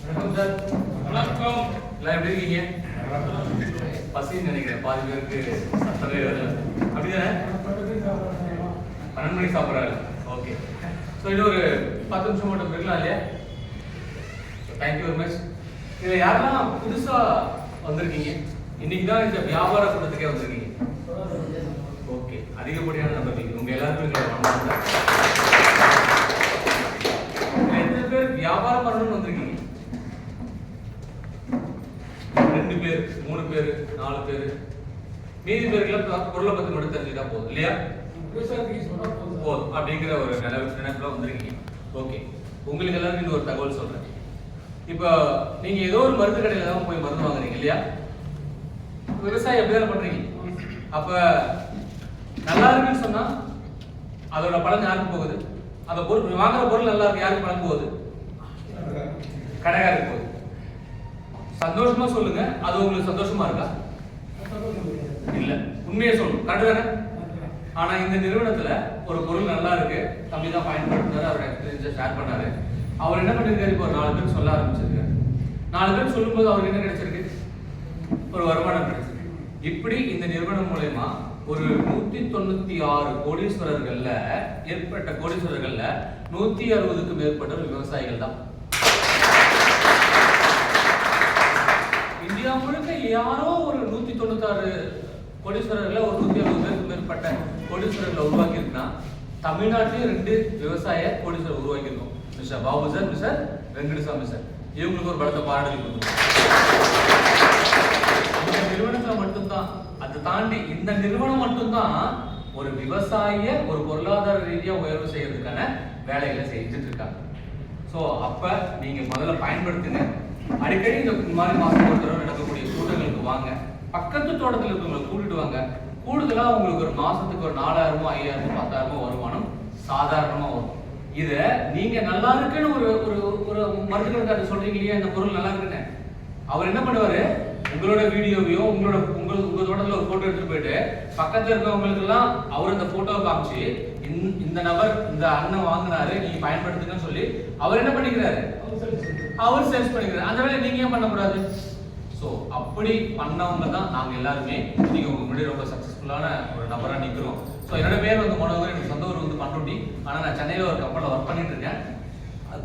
வணக்கம் சார். வணக்கம். எல்லாம் எப்படி இருக்கீங்க? பசின்னு நினைக்கிறேன். பாதி பேருக்கு சத்தமே வரல. அப்படிதானே? 12 மணிக்கு சாப்பிட்றாரு. ஓகே. ஸோ இது ஒரு 10 நிமிஷம் மட்டும் இருக்கலாம் இல்லையா? Thank you very much. இதில் யாரெல்லாம் புதுசாக வந்திருக்கீங்க? இன்னைக்கு தான் இந்த வியாபார கூட்டத்துக்கே வந்திருக்கீங்க. ஓகே, அதிகப்படியான நம்பர் உங்க எல்லாருக்கும் எத்தனை பேர் வியாபாரம் பண்ணணும்னு வந்திருக்கீங்க? 2 பேர், 3 பேர், 4 பேர். மீதி பேருக்குலாம் பொருளை பத்தி மட்டும் தெரிஞ்சுட்டா போதும் இல்லையா? போதும் அப்படிங்கிற ஒரு நினைப்புல வந்திருக்கீங்க. ஓகே, உங்களுக்கு எல்லாருக்கும் இந்த ஒரு தகவல் சொல்றேன். இப்போ நீங்க ஏதோ ஒரு மருந்து கடையில தான் போய் மருந்து வாங்குறீங்க இல்லையா? விவசாயம் எப்படிதான் பண்றீங்க? அப்ப நல்லா இருக்குன்னு சொன்னா அதோட பலன் யாருக்கு போகுது? அந்த பொருள் வாங்குற பொருள் நல்லா இருக்கு, யாருக்கு பலன் போகுது? கடைக்காரருக்கு போகுது. சந்தோஷமா சொல்லுங்க, அது உங்களுக்கு சந்தோஷமா இருக்கா? இல்ல, உண்மையை சொல்லணும். கரெக்ட் தானே? ஆனா இந்த நிறுவனத்துல ஒரு பொருள் நல்லா இருக்கு, தம்பி தான் பயன்படுத்தினாரு, அவரோட எக்ஸ்பீரியன்ஸை ஷேர் பண்ணாரு. அவர் என்ன பண்ணிருக்காரு? இப்போ 4 பேருக்கு சொல்ல ஆரம்பிச்சிருக்காரு. 4 பேர் சொல்லும்போது அவருக்கு என்ன கிடைச்சிருக்கு? ஒரு வருமானம் கிடைச்சிருக்கு. இப்படி இந்த நிறுவனம் மூலமா ஒரு 196 கோடீஸ்வரர்கள்ல ஏற்பட்ட கோடீஸ்வரர்கள்ல 160க்கும் மேற்பட்ட விவசாயிகள் தான். இந்தியா முழுக்க யாரோ ஒரு 196 கோடீஸ்வரர்கள ஒரு 160 பேருக்கு மேற்பட்ட கோடீஸ்வரர்களை உருவாக்கி இருக்குன்னா, தமிழ்நாட்டிலேயே 2 விவசாய கோடீஸ்வரர் உருவாக்கி இருக்கோம். Mister Babu sir, mister Venkatasamy sir. இவங்களுக்கு ஒரு பலத்த பாராட்டு. இந்த நிறுவனத்துல மட்டும்தான், அதை தாண்டி இந்த நிறுவனம் மட்டும்தான் ஒரு விவசாய ஒரு பொருளாதார ரீதியா உயர்வு செய்யறதுக்கான வேலைகளை செஞ்சுட்டு இருக்காங்க. ஸோ அப்ப நீங்க முதல்ல பயன்படுத்துங்க. அடிக்கடி இந்த மாதிரி மாசம் ஒரு தடவை நடக்கக்கூடிய கூட்டங்களுக்கு வாங்க. பக்கத்து தோட்டத்தில் இருக்கவங்களை கூட்டிட்டு வாங்க. கூடுதலா உங்களுக்கு ஒரு மாசத்துக்கு ஒரு 4000 5000 10,000 வருமானம் சாதாரணமா வரும். இத நீங்க நல்லா இருக்குன்னு ஒரு ஒரு மருந்து கடைக்காரர் சொல்றீங்க இல்லையா, இந்த பொருள் நல்லா இருக்குன்னு, அவர் என்ன பண்ணுவாரு? உங்களோட வீடியோவையோ உங்க தோட்டத்துல ஒரு போட்டோ எடுத்துட்டு போயிட்டு பக்கத்துல இருக்கவங்களுக்கு எல்லாம் அவர் அந்த போட்டோவை காமிச்சு, இந்த நபர் இந்த அண்ணன் வாங்கினாரு, நீங்க பயன்படுத்துங்கன்னு சொல்லி அவர் என்ன பண்ணிக்கிறாரு? அவர் சேல்ஸ் பண்ணிக்கிறாரு. அந்த வேலையை நீங்க ஏன் பண்ணக்கூடாது? ஸோ அப்படி பண்ணவங்க தான் நாங்க எல்லாருமே நீங்க உங்க முன்னாடி ரொம்ப சக்சஸ்ஃபுல்லான ஒரு நபரா நிக்கிறோம். ஸோ என்னோட பேர் வந்து மனோகர், எனக்கு சொந்த ஊர் வந்து பண்ருட்டி. ஆனா நான் சென்னையில ஒரு கம்பெனில ஒர்க் பண்ணிட்டு இருக்கேன்.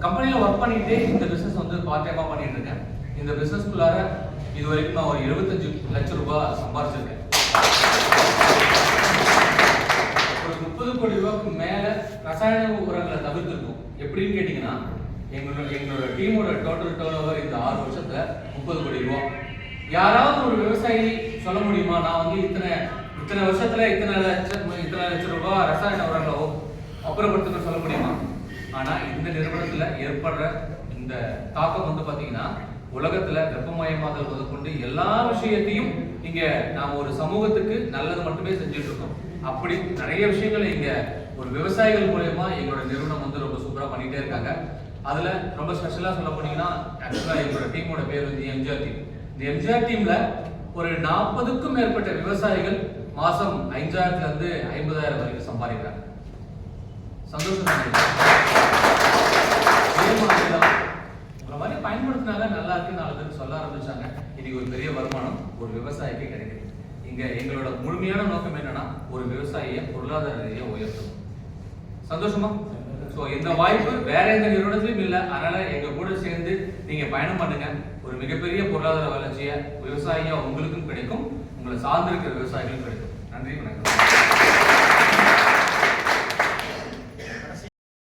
கம்பெனில ஒர்க் பண்ணிட்டு இந்த பிசினஸ் வந்து பார்ட் டைமா பண்ணிட்டு இருக்கேன். இந்த பிசினஸ்க்குள்ளார இது வரைக்கும் நான் ஒரு 75 லட்சம் ரூபாய் சம்பாதிச்சிருக்கேன். ஒரு 30 கோடி ரூபாய்க்கு மேல ரசாயன உரங்களை தவிர்த்திருக்கும். எப்படின்னு கேட்டீங்கன்னா, எங்களோட டீமோட டோட்டல் டர்ன் ஓவர் இந்த 6 வருஷத்துல 30 கோடி ரூபாய். யாராவது ஒரு விவசாயி சொல்ல முடியுமா, நான் வந்து இத்தனை வருஷத்துல இத்தனை லட்சம் ரூபாய் ரசாயன உரங்களை அப்புறப்படுத்தணும்னு சொல்ல முடியுமா? ஆனா இந்த நிறுவனத்துல ஏற்படுற இந்த தாக்கம் வந்து பாத்தீங்கன்னா, உலகத்துல வெப்பமயமாதல் முதற்கொண்டு எல்லா விஷயத்தையும் இங்க நாம ஒரு சமூகத்துக்கு நல்லது மட்டுமே செஞ்சுட்டு இருக்கோம். அப்படி நிறைய விஷயங்களை இங்க ஒரு விவசாயிகள் மூலமா எங்களோட நிறுவனம் வந்து ரொம்ப சூப்பரா பண்ணிட்டே இருக்காங்க. அதுல ரொம்ப ஸ்பெஷலா சொல்ல போனீங்கன்னா, ஆக்சுவலா எங்களோட டீமோட பேர் வந்து எம்ஜிஆர் டீம். இந்த எம்ஜிஆர் டீம்ல ஒரு 40க்கும் மேற்பட்ட விவசாயிகள் மாசம் 5000ல இருந்து 50,000 வரைக்கும் சம்பாதிக்கிறாங்க. சந்தோஷம். உங்களை மாதிரி பயன்படுத்தினாங்க, நல்லா இருக்கு 4 பேர் சொல்ல ஆரம்பிச்சாங்க. இன்னைக்கு ஒரு பெரிய வருமானம் ஒரு விவசாயிக்கு கிடைக்குது. இங்க எங்களோட முழுமையான நோக்கம் என்னன்னா, ஒரு விவசாயியை பொருளாதார ரீதியா உயர்த்தணும். சந்தோஷமா? ஸோ இந்த வாய்ப்பு வேற எந்த நிறுவனத்திலும் இல்லை. அதனால எங்க கூட சேர்ந்து நீங்க பயணம் பண்ணுங்க. ஒரு மிகப்பெரிய பொருளாதார வளர்ச்சியை விவசாயியா உங்களுக்கும் கிடைக்கும், உங்களை சார்ந்திருக்கிற விவசாயிகளும் கிடைக்கும். நன்றி, வணக்கம்.